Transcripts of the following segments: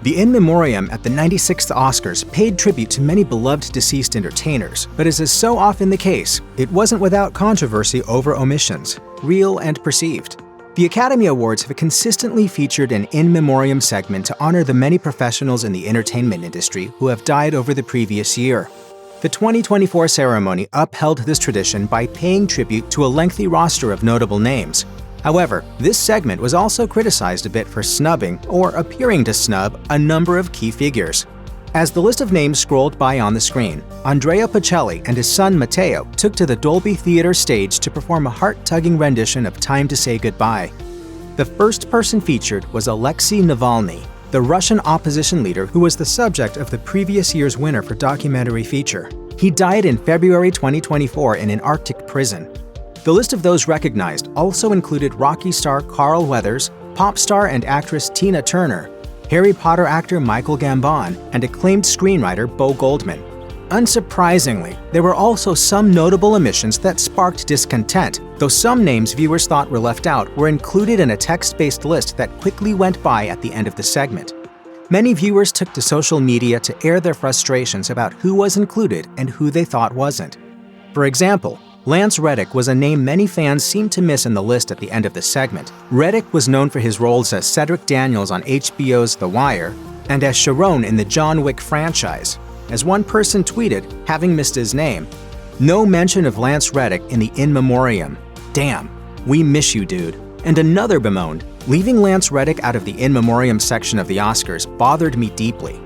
The In Memoriam at the 96th Oscars paid tribute to many beloved deceased entertainers, but as is so often the case, it wasn't without controversy over omissions, real and perceived. The Academy Awards have consistently featured an In Memoriam segment to honor the many professionals in the entertainment industry who have died over the previous year. The 2024 ceremony upheld this tradition by paying tribute to a lengthy roster of notable names. However, this segment was also criticized a bit for snubbing, or appearing to snub, a number of key figures. As the list of names scrolled by on the screen, Andrea Bocelli and his son Matteo took to the Dolby Theater stage to perform a heart-tugging rendition of Time to Say Goodbye. The first person featured was Alexei Navalny, the Russian opposition leader who was the subject of the previous year's winner for documentary feature. He died in February 2024 in an Arctic prison. The list of those recognized also included Rocky star Carl Weathers, pop star and actress Tina Turner, Harry Potter actor Michael Gambon, and acclaimed screenwriter Bo Goldman. Unsurprisingly, there were also some notable omissions that sparked discontent, though some names viewers thought were left out were included in a text-based list that quickly went by at the end of the segment. Many viewers took to social media to air their frustrations about who was included and who they thought wasn't. For example, Lance Reddick was a name many fans seemed to miss in the list at the end of the segment. Reddick was known for his roles as Cedric Daniels on HBO's The Wire and as Sharon in the John Wick franchise. As one person tweeted, having missed his name, "No mention of Lance Reddick in the In Memoriam. Damn, we miss you, dude." And another bemoaned, "Leaving Lance Reddick out of the In Memoriam section of the Oscars bothered me deeply."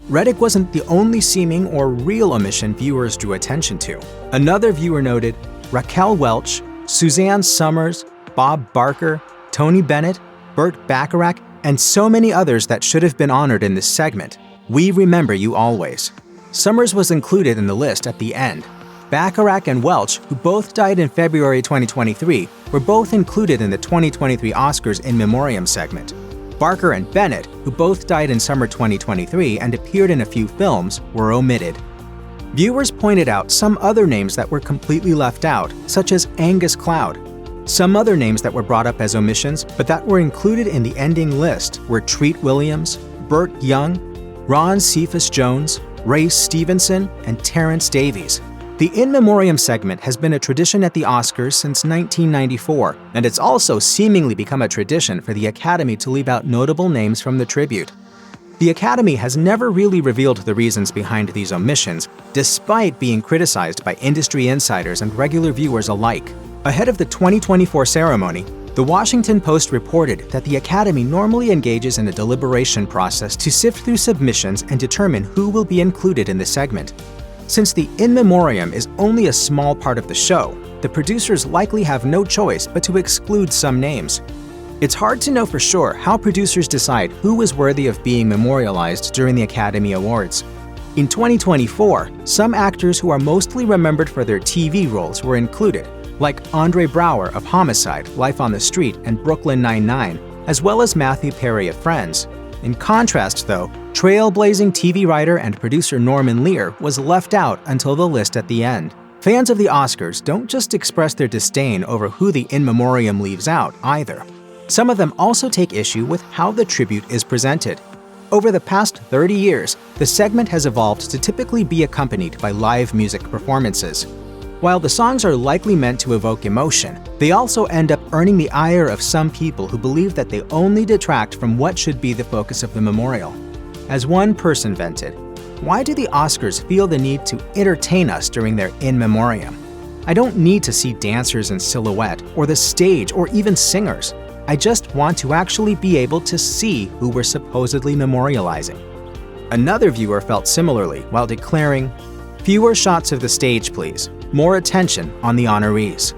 Reddick wasn't the only seeming or real omission viewers drew attention to. Another viewer noted Raquel Welch, Suzanne Summers, Bob Barker, Tony Bennett, Burt Bacharach, and so many others that should have been honored in this segment. We remember you always. Summers was included in the list at the end. Bacharach and Welch, who both died in February 2023, were both included in the 2023 Oscars In Memoriam segment. Barker and Bennett, who both died in summer 2023 and appeared in a few films, were omitted. Viewers pointed out some other names that were completely left out, such as Angus Cloud. Some other names that were brought up as omissions, but that were included in the ending list, were Treat Williams, Burt Young, Ron Cephas Jones, Ray Stevenson, and Terrence Davies. The In Memoriam segment has been a tradition at the Oscars since 1994, and it's also seemingly become a tradition for the Academy to leave out notable names from the tribute. The Academy has never really revealed the reasons behind these omissions, despite being criticized by industry insiders and regular viewers alike. Ahead of the 2024 ceremony, The Washington Post reported that the Academy normally engages in a deliberation process to sift through submissions and determine who will be included in the segment. Since the In Memoriam is only a small part of the show, the producers likely have no choice but to exclude some names. It's hard to know for sure how producers decide who is worthy of being memorialized during the Academy Awards. In 2024, some actors who are mostly remembered for their TV roles were included, like Andre Braugher of Homicide, Life on the Street, and Brooklyn Nine-Nine, as well as Matthew Perry of Friends. In contrast, though, trailblazing TV writer and producer Norman Lear was left out until the list at the end. Fans of the Oscars don't just express their disdain over who the In Memoriam leaves out, either. Some of them also take issue with how the tribute is presented. Over the past 30 years, the segment has evolved to typically be accompanied by live music performances. While the songs are likely meant to evoke emotion, they also end up earning the ire of some people who believe that they only detract from what should be the focus of the memorial. As one person vented, "Why do the Oscars feel the need to entertain us during their In Memoriam? I don't need to see dancers in silhouette, or the stage, or even singers. I just want to actually be able to see who we're supposedly memorializing." Another viewer felt similarly while declaring, "Fewer shots of the stage, please. More attention on the honorees."